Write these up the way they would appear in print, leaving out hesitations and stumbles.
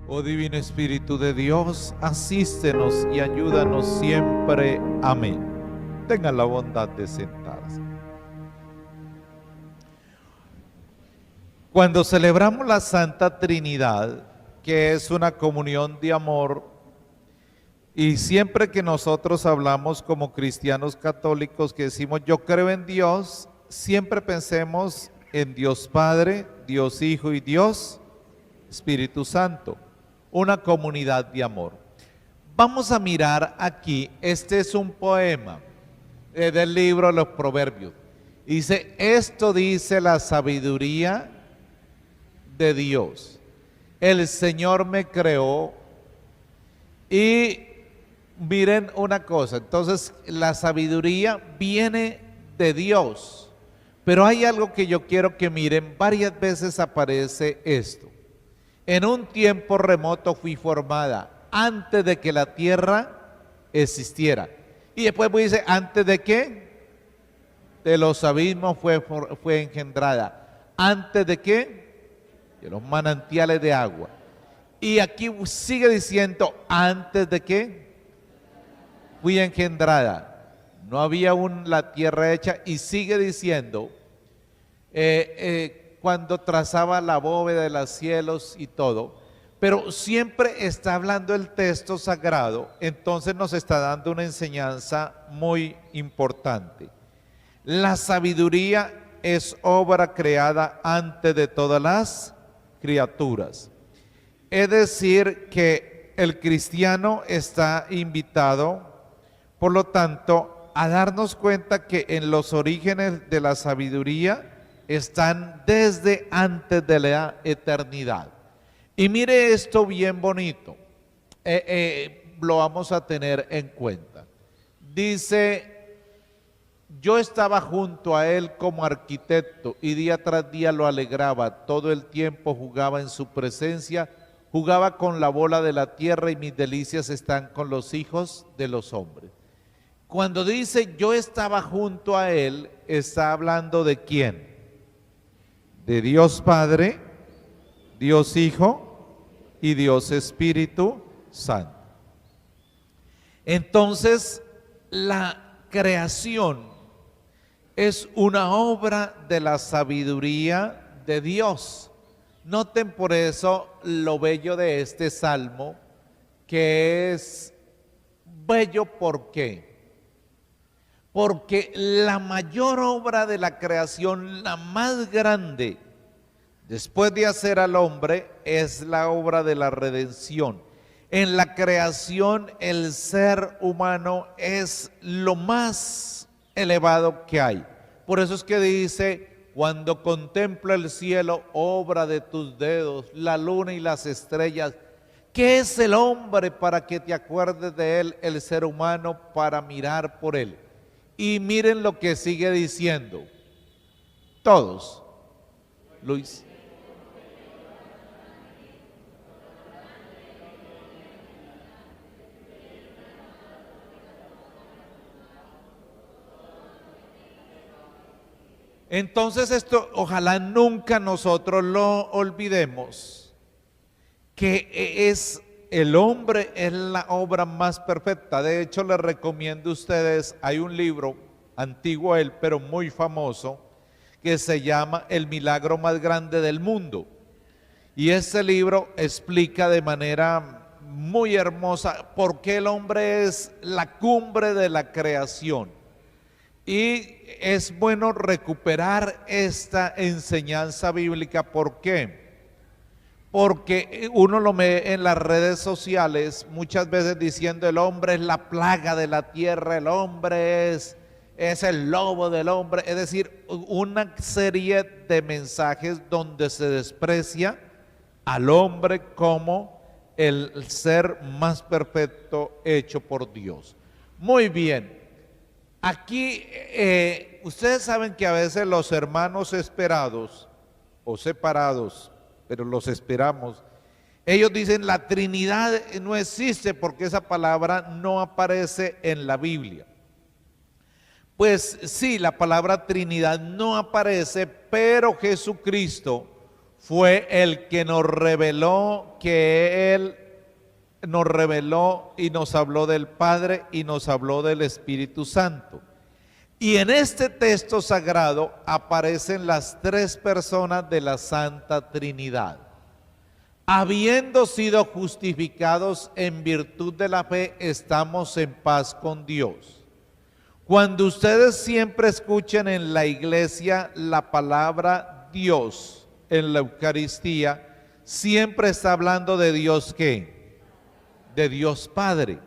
Oh Divino Espíritu de Dios, asístenos y ayúdanos siempre. Amén. Tengan la bondad de sentarse. Cuando celebramos la Santa Trinidad, que es una comunión de amor, y siempre que nosotros hablamos como cristianos católicos que decimos yo creo en Dios, siempre pensemos en Dios Padre, Dios Hijo y Dios Espíritu Santo, una comunidad de amor. Vamos a mirar aquí, este es un poema del libro de los Proverbios. Dice, esto dice la sabiduría de Dios. El Señor me creó y miren una cosa, entonces la sabiduría viene de Dios, pero hay algo que yo quiero que miren, varias veces aparece esto. En un tiempo remoto fui formada, antes de que la tierra existiera. Y después dice, ¿antes de qué? De los abismos fue engendrada. ¿Antes de qué? De los manantiales de agua. Y aquí sigue diciendo, ¿antes de qué? Fui engendrada. No había aún la tierra hecha. Y sigue diciendo, cuando trazaba la bóveda de los cielos y todo, pero siempre está hablando el texto sagrado, entonces nos está dando una enseñanza muy importante. La sabiduría es obra creada antes de todas las criaturas. Es decir, que el cristiano está invitado, por lo tanto, a darnos cuenta que en los orígenes de la sabiduría están desde antes de la eternidad. Y mire esto bien bonito, lo vamos a tener en cuenta. Dice, yo estaba junto a él como arquitecto y día tras día lo alegraba, todo el tiempo jugaba en su presencia, jugaba con la bola de la tierra y mis delicias están con los hijos de los hombres. Cuando dice yo estaba junto a él, está hablando de ¿quién? De Dios Padre, Dios Hijo y Dios Espíritu Santo. Entonces, la creación es una obra de la sabiduría de Dios. Noten por eso lo bello de este salmo, que es bello, ¿por qué? Porque la mayor obra de la creación, la más grande, después de hacer al hombre, es la obra de la redención. En la creación, el ser humano es lo más elevado que hay. Por eso es que dice, cuando contemplo el cielo, obra de tus dedos, la luna y las estrellas, ¿qué es el hombre para que te acuerdes de él, el ser humano para mirar por él? Y miren lo que sigue diciendo, todos, Luis. Entonces esto, ojalá nunca nosotros lo olvidemos, que es el hombre es la obra más perfecta. De hecho, les recomiendo a ustedes, hay un libro, antiguo él, pero muy famoso, que se llama El milagro más grande del mundo. Y este libro explica de manera muy hermosa por qué el hombre es la cumbre de la creación. Y es bueno recuperar esta enseñanza bíblica. ¿Por qué? Porque uno lo ve en las redes sociales muchas veces diciendo el hombre es la plaga de la tierra, el hombre es el lobo del hombre, es decir, una serie de mensajes donde se desprecia al hombre como el ser más perfecto hecho por Dios. Muy bien, aquí ustedes saben que a veces los hermanos esperados o separados, pero los esperamos, ellos dicen la Trinidad no existe porque esa palabra no aparece en la Biblia. Pues sí, la palabra Trinidad no aparece, pero Jesucristo fue el que nos reveló que Él nos reveló y nos habló del Padre y nos habló del Espíritu Santo. Y en este texto sagrado aparecen las tres personas de la Santa Trinidad. Habiendo sido justificados en virtud de la fe, estamos en paz con Dios. Cuando ustedes siempre escuchen en la iglesia la palabra Dios en la Eucaristía, siempre está hablando de Dios ¿qué? De Dios Padre.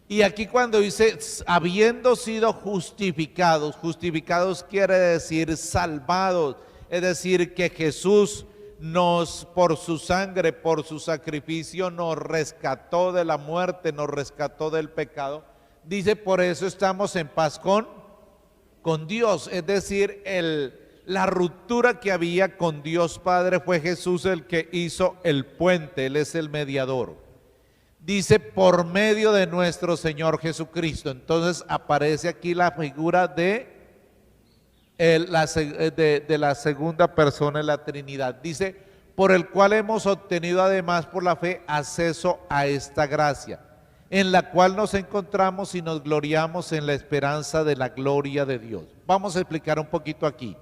Y aquí cuando dice, habiendo sido justificados, justificados quiere decir salvados, es decir, que Jesús nos, por su sangre, por su sacrificio, nos rescató de la muerte, nos rescató del pecado. Dice, por eso estamos en paz con Dios, es decir, la ruptura que había con Dios Padre fue Jesús el que hizo el puente, Él es el mediador. Dice, por medio de nuestro Señor Jesucristo. Entonces aparece aquí la figura de la segunda persona de la Trinidad. Dice, por el cual hemos obtenido además por la fe acceso a esta gracia, en la cual nos encontramos y nos gloriamos en la esperanza de la gloria de Dios. Vamos a explicar un poquito aquí.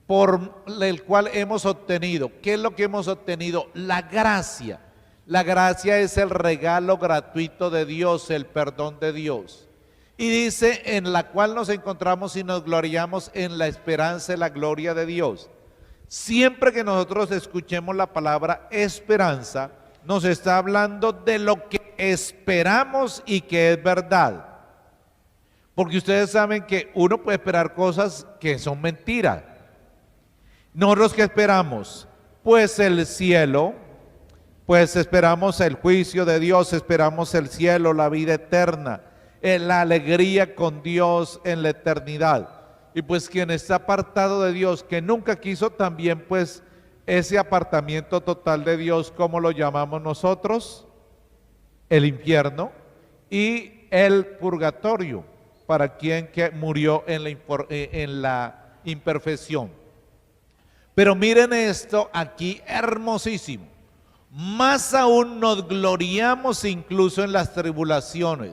Por el cual hemos obtenido, ¿qué es lo que hemos obtenido? La gracia. La gracia es el regalo gratuito de Dios, el perdón de Dios. Y dice, en la cual nos encontramos y nos gloriamos en la esperanza de la gloria de Dios. Siempre que nosotros escuchemos la palabra esperanza, nos está hablando de lo que esperamos y que es verdad. Porque ustedes saben que uno puede esperar cosas que son mentiras. Nosotros, ¿qué esperamos? Pues el cielo. Pues esperamos el juicio de Dios, esperamos el cielo, la vida eterna, la alegría con Dios en la eternidad. Y pues quien está apartado de Dios, que nunca quiso también pues ese apartamiento total de Dios, ¿cómo lo llamamos nosotros? El infierno y el purgatorio, para quien que murió en la imperfección. Pero miren esto aquí hermosísimo. Más aún nos gloriamos incluso en las tribulaciones.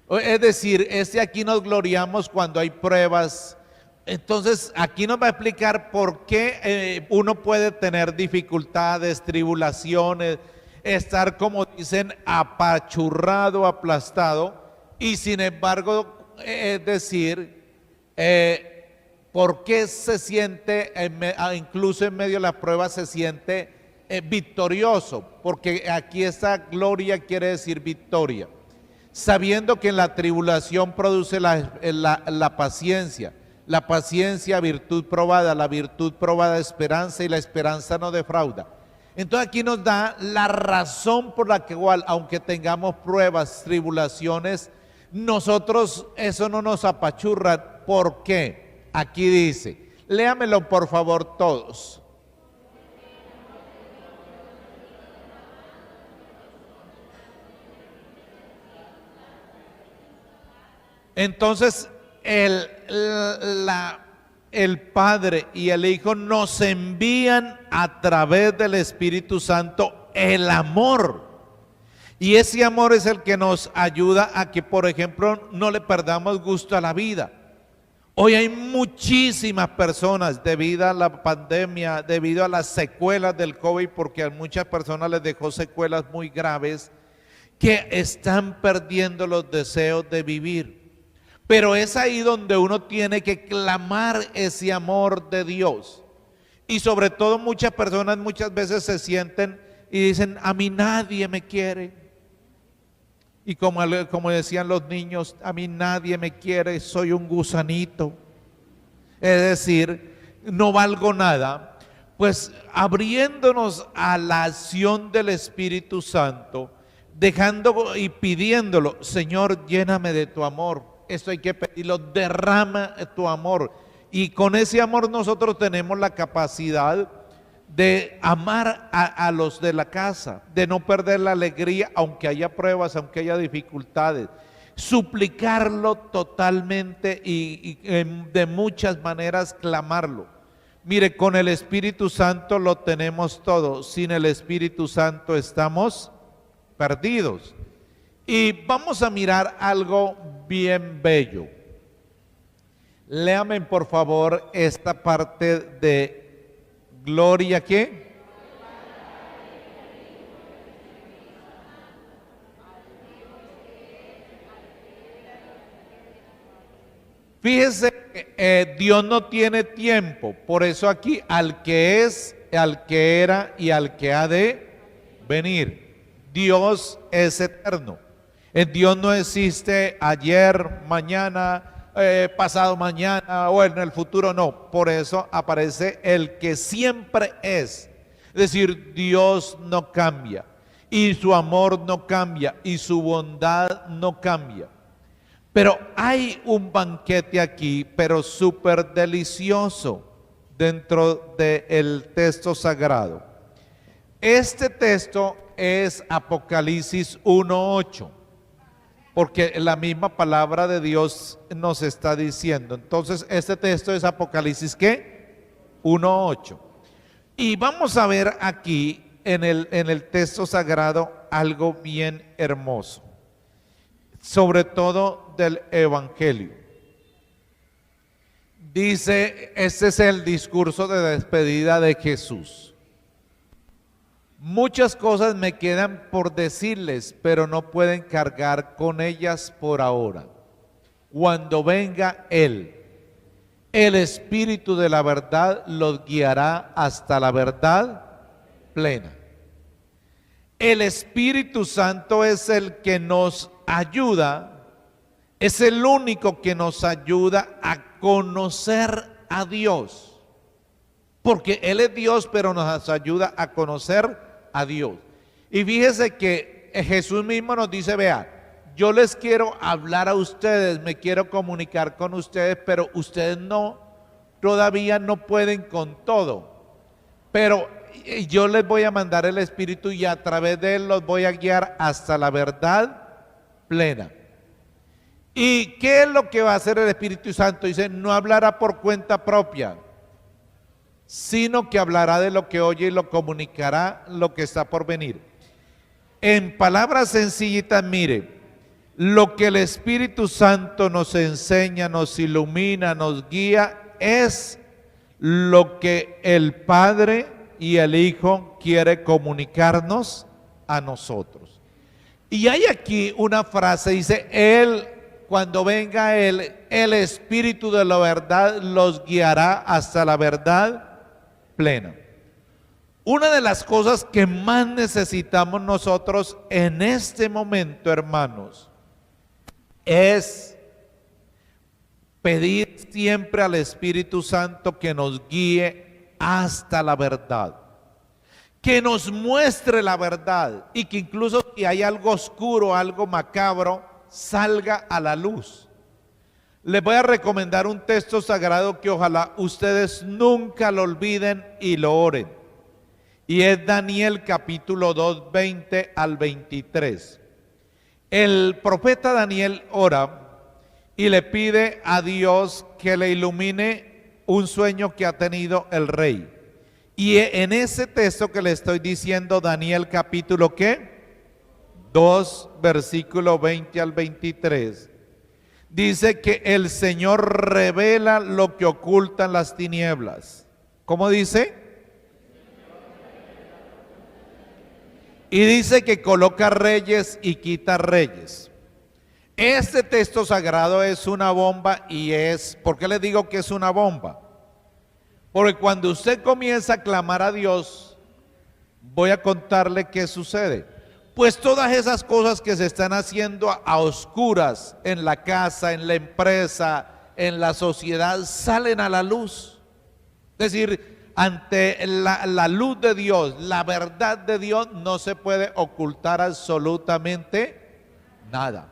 Es decir, aquí nos gloriamos cuando hay pruebas. Entonces, aquí nos va a explicar por qué uno puede tener dificultades, tribulaciones, estar, como dicen, apachurrado, aplastado, y sin embargo, es decir, por qué se siente, incluso en medio de la prueba, se siente victorioso, porque aquí esta gloria quiere decir victoria, sabiendo que en la tribulación produce la paciencia, virtud probada, la virtud probada esperanza, y la esperanza no defrauda. Entonces aquí nos da la razón por la que igual, aunque tengamos pruebas, tribulaciones, nosotros eso no nos apachurra. ¿Por qué? Aquí dice, léamelo por favor todos. Entonces, el Padre y el Hijo nos envían a través del Espíritu Santo el amor. Y ese amor es el que nos ayuda a que, por ejemplo, no le perdamos gusto a la vida. Hoy hay muchísimas personas, debido a la pandemia, debido a las secuelas del COVID, porque a muchas personas les dejó secuelas muy graves, que están perdiendo los deseos de vivir. Pero es ahí donde uno tiene que clamar ese amor de Dios. Y sobre todo muchas personas muchas veces se sienten y dicen, a mí nadie me quiere. Y como decían los niños, a mí nadie me quiere, soy un gusanito. Es decir, no valgo nada. Pues abriéndonos a la acción del Espíritu Santo, dejando y pidiéndolo, Señor, lléname de tu amor. Esto hay que pedirlo, derrama tu amor. Y con ese amor nosotros tenemos la capacidad de amar a los de la casa, de no perder la alegría, aunque haya pruebas, aunque haya dificultades. Suplicarlo totalmente y de muchas maneras clamarlo. Mire, con el Espíritu Santo lo tenemos todo. Sin el Espíritu Santo estamos perdidos. Y vamos a mirar algo bien bello. Léame por favor esta parte de Gloria, ¿qué? Fíjese, Dios no tiene tiempo, por eso aquí al que es, al que era y al que ha de venir. Dios es eterno. En Dios no existe ayer, mañana, pasado mañana o en el futuro, no. Por eso aparece el que siempre es. Es decir, Dios no cambia y su amor no cambia y su bondad no cambia. Pero hay un banquete aquí, pero súper delicioso dentro del texto sagrado. Este texto es Apocalipsis 1:8, porque la misma palabra de Dios nos está diciendo. Entonces, este texto es Apocalipsis, ¿qué? 1:8. Y vamos a ver aquí en el texto sagrado algo bien hermoso, sobre todo del Evangelio. Dice, este es el discurso de despedida de Jesús. Muchas cosas me quedan por decirles, pero no pueden cargar con ellas por ahora. Cuando venga Él, el Espíritu de la verdad los guiará hasta la verdad plena. El Espíritu Santo es el que nos ayuda, es el único que nos ayuda a conocer a Dios, porque Él es Dios, pero nos ayuda a conocer a Dios. Y fíjese que Jesús mismo nos dice, vea, yo les quiero hablar a ustedes, me quiero comunicar con ustedes, pero ustedes todavía no pueden con todo, pero yo les voy a mandar el Espíritu y a través de Él los voy a guiar hasta la verdad plena. ¿Y qué es lo que va a hacer el Espíritu Santo? Dice, no hablará por cuenta propia, sino que hablará de lo que oye y lo comunicará lo que está por venir. En palabras sencillitas, mire, lo que el Espíritu Santo nos enseña, nos ilumina, nos guía, es lo que el Padre y el Hijo quiere comunicarnos a nosotros. Y hay aquí una frase, dice, Él, cuando venga Él, el Espíritu de la verdad los guiará hasta la verdad plena. Una de las cosas que más necesitamos nosotros en este momento, hermanos, es pedir siempre al Espíritu Santo que nos guíe hasta la verdad, que nos muestre la verdad y que incluso si hay algo oscuro, algo macabro, salga a la luz. Les voy a recomendar un texto sagrado que ojalá ustedes nunca lo olviden y lo oren. Y es Daniel capítulo 2, 20 al 23. El profeta Daniel ora y le pide a Dios que le ilumine un sueño que ha tenido el rey. Y en ese texto que le estoy diciendo, Daniel capítulo ¿qué? 2, versículo 20 al 23, dice que el Señor revela lo que ocultan las tinieblas. ¿Cómo dice? Y dice que coloca reyes y quita reyes. Este texto sagrado es una bomba y ¿por qué les digo que es una bomba? Porque cuando usted comienza a clamar a Dios, voy a contarle qué sucede. Pues todas esas cosas que se están haciendo a oscuras en la casa, en la empresa, en la sociedad, salen a la luz. Es decir, ante la luz de Dios, la verdad de Dios, no se puede ocultar absolutamente nada.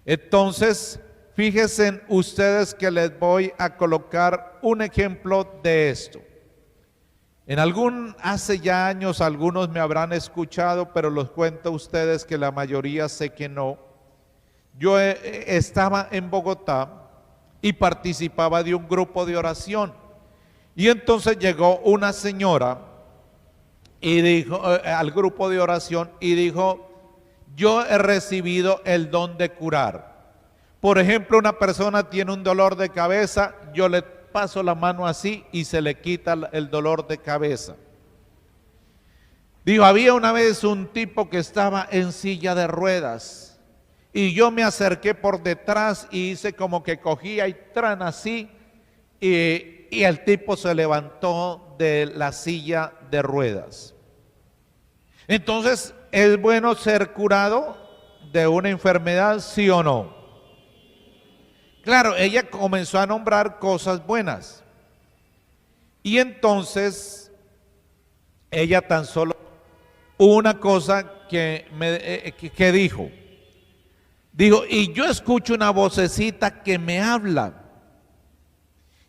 Entonces, fíjense ustedes que les voy a colocar un ejemplo de esto. Hace ya años algunos me habrán escuchado, pero los cuento a ustedes que la mayoría sé que no. Yo estaba en Bogotá y participaba de un grupo de oración. Y entonces llegó una señora y dijo al grupo de oración y dijo: yo he recibido el don de curar. Por ejemplo, una persona tiene un dolor de cabeza, yo le paso la mano así y se le quita el dolor de cabeza. Dijo: había una vez un tipo que estaba en silla de ruedas y yo me acerqué por detrás y hice como que cogía y tran así y el tipo se levantó de la silla de ruedas. Entonces, ¿es bueno ser curado de una enfermedad, sí o no? Claro, ella comenzó a nombrar cosas buenas. Y entonces, ella tan solo una cosa que dijo. Dijo: y yo escucho una vocecita que me habla.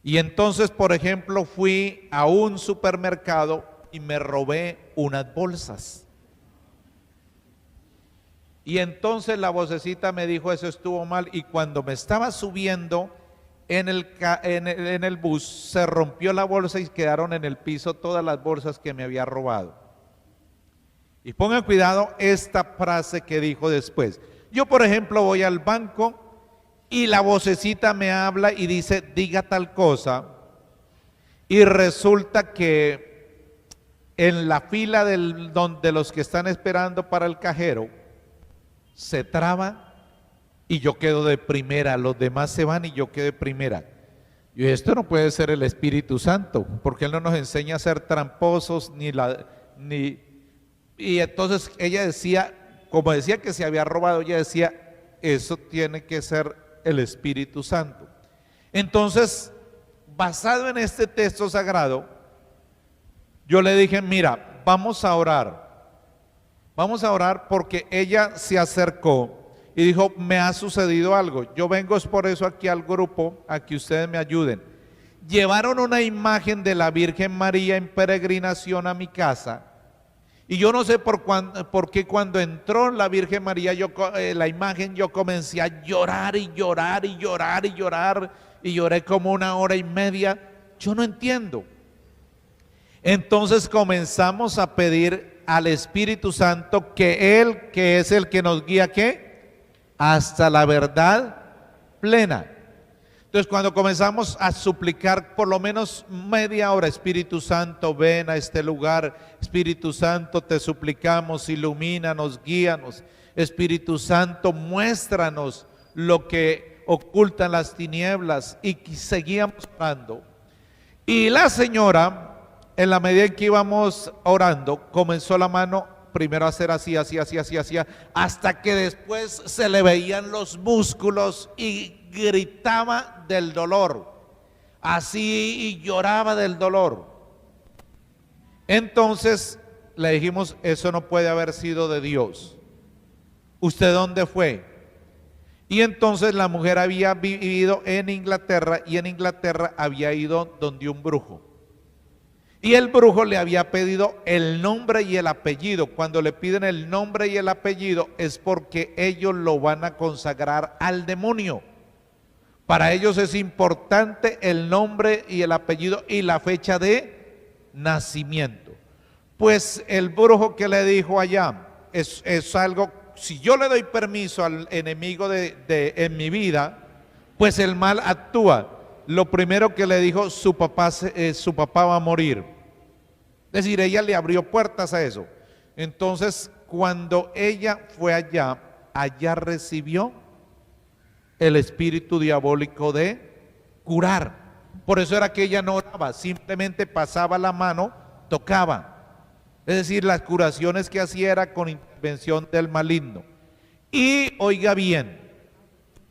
Y entonces, por ejemplo, fui a un supermercado y me robé unas bolsas. Y entonces la vocecita me dijo: eso estuvo mal. Y cuando me estaba subiendo en el bus, se rompió la bolsa y quedaron en el piso todas las bolsas que me había robado. Y pongan cuidado esta frase que dijo después. Yo, por ejemplo, voy al banco y la vocecita me habla y dice: diga tal cosa. Y resulta que en la fila de los que están esperando para el cajero, se traba y yo quedo de primera, los demás se van y yo quedo de primera. Y esto no puede ser el Espíritu Santo, porque Él no nos enseña a ser tramposos y entonces ella decía, como decía que se había robado, ella decía: eso tiene que ser el Espíritu Santo. Entonces, basado en este texto sagrado, yo le dije: mira, vamos a orar porque ella se acercó y dijo: me ha sucedido algo, yo vengo es por eso aquí al grupo, a que ustedes me ayuden. Llevaron una imagen de la Virgen María en peregrinación a mi casa y yo no sé por qué cuando entró la Virgen María, la imagen, yo comencé a llorar y llorar y llorar y llorar y lloré como 1 hora y media, yo no entiendo. Entonces comenzamos a pedir al Espíritu Santo que Él, que es el que nos guía, ¿qué? Hasta la verdad plena. Entonces, cuando comenzamos a suplicar por lo menos media hora: Espíritu Santo, ven a este lugar, Espíritu Santo, te suplicamos, ilumínanos, guíanos, Espíritu Santo, muéstranos lo que ocultan las tinieblas, y seguíamos orando. Y la señora, en la medida en que íbamos orando, comenzó la mano primero a hacer así, hasta que después se le veían los músculos y gritaba del dolor, así, y lloraba del dolor. Entonces le dijimos: eso no puede haber sido de Dios. ¿Usted dónde fue? Y entonces la mujer había vivido en Inglaterra y en Inglaterra había ido donde un brujo. Y el brujo le había pedido el nombre y el apellido. Cuando le piden el nombre y el apellido es porque ellos lo van a consagrar al demonio. Para ellos es importante el nombre y el apellido y la fecha de nacimiento. Pues el brujo que le dijo allá, es algo, si yo le doy permiso al enemigo en mi vida, pues el mal actúa. Lo primero que le dijo: su papá va a morir. Es decir, ella le abrió puertas a eso. Entonces, cuando ella fue allá recibió el espíritu diabólico de curar. Por eso era que ella no oraba, simplemente pasaba la mano, tocaba. Es decir, las curaciones que hacía era con intervención del maligno. Y oiga bien,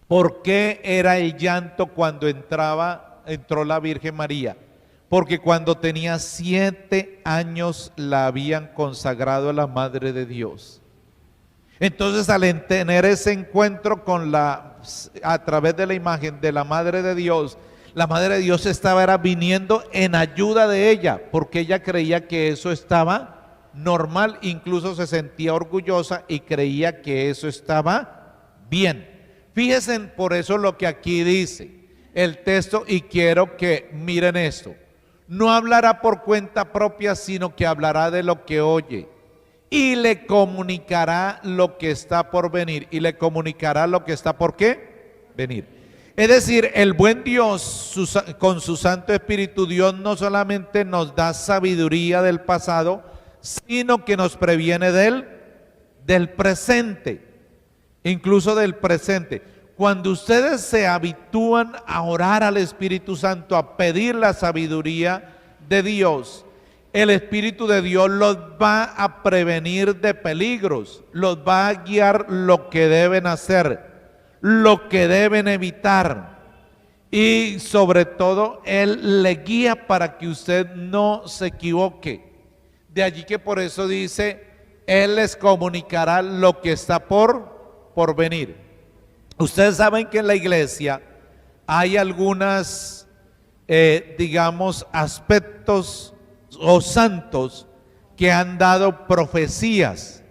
¿por qué era el llanto cuando entró la Virgen María? Porque cuando tenía 7 años la habían consagrado a la Madre de Dios. Entonces, al tener ese encuentro a través de la imagen de la Madre de Dios, la Madre de Dios estaba viniendo en ayuda de ella, porque ella creía que eso estaba normal, incluso se sentía orgullosa y creía que eso estaba bien. Fíjense por eso lo que aquí dice el texto, y quiero que miren esto. no hablará por cuenta propia, sino que hablará de lo que oye y le comunicará lo que está por venir. Y le comunicará lo que está por qué venir. Es decir, el buen Dios con su Santo Espíritu, Dios no solamente nos da sabiduría del pasado, sino que nos previene del presente, incluso del presente. Cuando ustedes se habitúan a orar al Espíritu Santo, a pedir la sabiduría de Dios, el Espíritu de Dios los va a prevenir de peligros, los va a guiar lo que deben hacer, lo que deben evitar, y sobre todo Él le guía para que usted no se equivoque. De allí que por eso dice, Él les comunicará lo que está por venir. Ustedes saben que en la iglesia hay algunas, digamos, aspectos o santos que han dado profecías.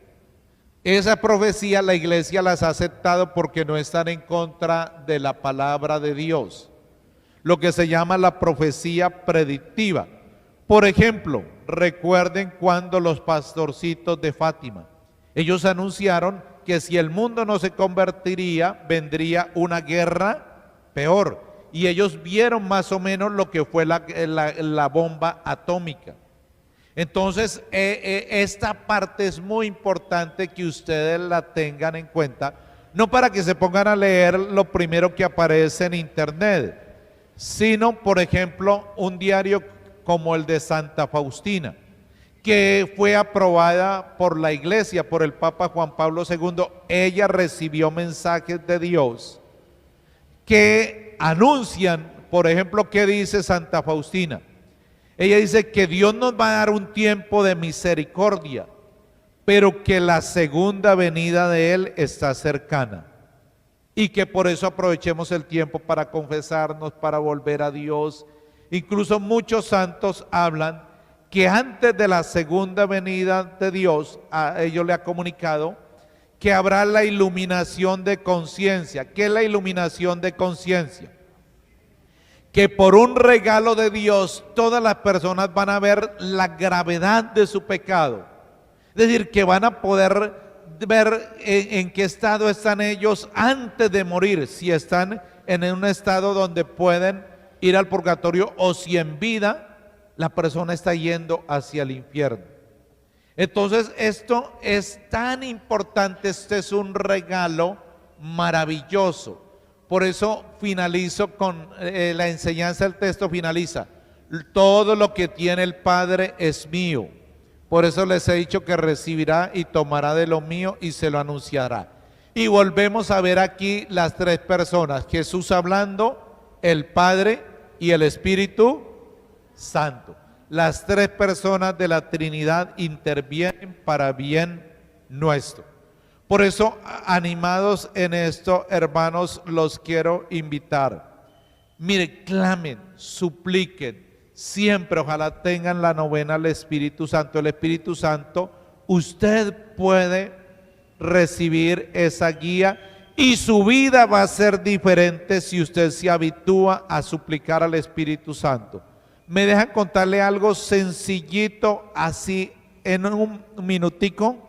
Esas profecías la iglesia las ha aceptado porque no están en contra de la palabra de Dios. Lo que se llama la profecía predictiva. Por ejemplo, recuerden cuando los pastorcitos de Fátima, ellos anunciaron que si el mundo no se convertiría, vendría una guerra peor. Y ellos vieron más o menos lo que fue la bomba atómica. Entonces, esta parte es muy importante que ustedes la tengan en cuenta, no para que se pongan a leer lo primero que aparece en internet, sino, por ejemplo, un diario como el de Santa Faustina, que fue aprobada por la iglesia, por el Papa Juan Pablo II. Ella recibió mensajes de Dios que anuncian, por ejemplo, ¿qué dice Santa Faustina? Ella dice que Dios nos va a dar un tiempo de misericordia, pero que la segunda venida de Él está cercana. Y que por eso aprovechemos el tiempo para confesarnos, para volver a Dios. Incluso muchos santos hablan que antes de la segunda venida de Dios, a ellos le ha comunicado que habrá la iluminación de conciencia. ¿Qué es la iluminación de conciencia? Que por un regalo de Dios todas las personas van a ver la gravedad de su pecado. Es decir, que van a poder ver en qué estado están ellos antes de morir, si están en un estado donde pueden ir al purgatorio o si en vida la persona está yendo hacia el infierno. Entonces esto es tan importante, este es un regalo maravilloso. Por eso finalizo con la enseñanza del texto, finaliza, todo lo que tiene el Padre es mío. Por eso les he dicho que recibirá y tomará de lo mío y se lo anunciará. Y volvemos a ver aquí las tres personas, Jesús hablando, el Padre y el Espíritu Santo. Las tres personas de la Trinidad intervienen para bien nuestro. Por eso, animados en esto, hermanos, los quiero invitar. Mire, clamen, supliquen, siempre ojalá tengan la novena al Espíritu Santo. El Espíritu Santo, usted puede recibir esa guía y su vida va a ser diferente si usted se habitúa a suplicar al Espíritu Santo. ¿Me dejan contarle algo sencillito así en un minutico?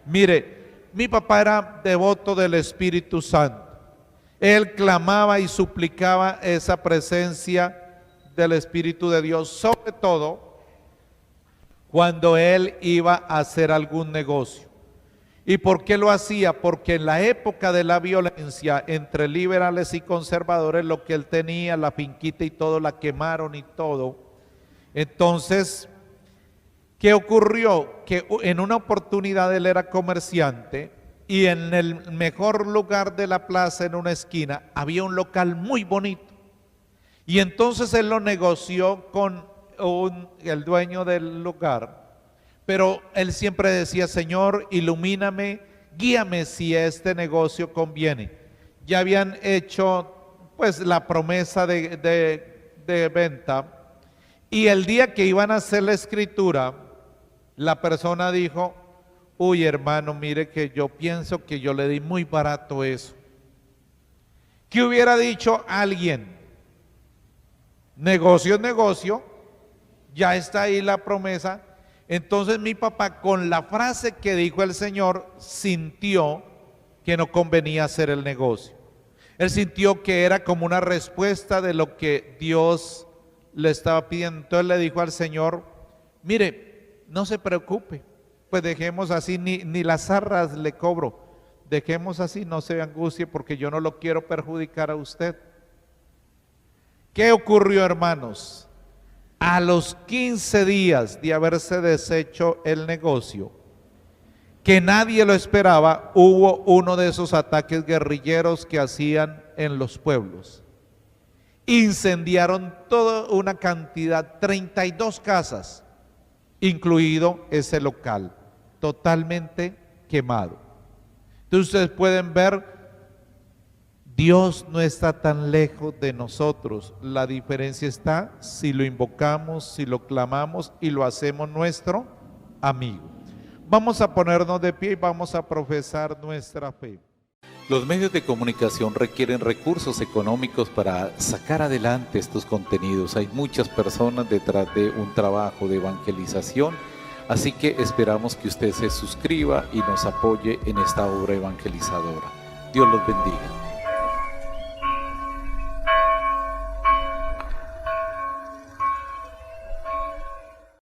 Mire, mi papá era devoto del Espíritu Santo. Él clamaba y suplicaba esa presencia del Espíritu de Dios, sobre todo cuando él iba a hacer algún negocio. ¿Y por qué lo hacía? Porque en la época de la violencia entre liberales y conservadores, lo que él tenía, la finquita y todo, la quemaron y todo. Entonces, ¿qué ocurrió? Que en una oportunidad él era comerciante y en el mejor lugar de la plaza, en una esquina, había un local muy bonito. Y entonces él lo negoció con el dueño del lugar. Pero él siempre decía, Señor, ilumíname, guíame si este negocio conviene. Ya habían hecho pues la promesa de venta. Y el día que iban a hacer la escritura, la persona dijo, uy hermano, mire que yo pienso que yo le di muy barato eso. ¿Qué hubiera dicho alguien? Negocio es negocio, ya está ahí la promesa. Entonces mi papá, con la frase que dijo el Señor, sintió que no convenía hacer el negocio. Él sintió que era como una respuesta de lo que Dios le estaba pidiendo. Entonces le dijo al Señor, mire, no se preocupe, pues dejemos así, ni las arras le cobro, dejemos así, no se angustie porque yo no lo quiero perjudicar a usted. ¿Qué ocurrió, hermanos? A los 15 días de haberse deshecho el negocio, que nadie lo esperaba, hubo uno de esos ataques guerrilleros que hacían en los pueblos. Incendiaron toda una cantidad, 32 casas, incluido ese local, totalmente quemado. Entonces ustedes pueden ver, Dios no está tan lejos de nosotros. La diferencia está si lo invocamos, si lo clamamos y lo hacemos nuestro amigo. Vamos a ponernos de pie y vamos a profesar nuestra fe. Los medios de comunicación requieren recursos económicos para sacar adelante estos contenidos. Hay muchas personas detrás de un trabajo de evangelización, así que esperamos que usted se suscriba y nos apoye en esta obra evangelizadora. Dios los bendiga.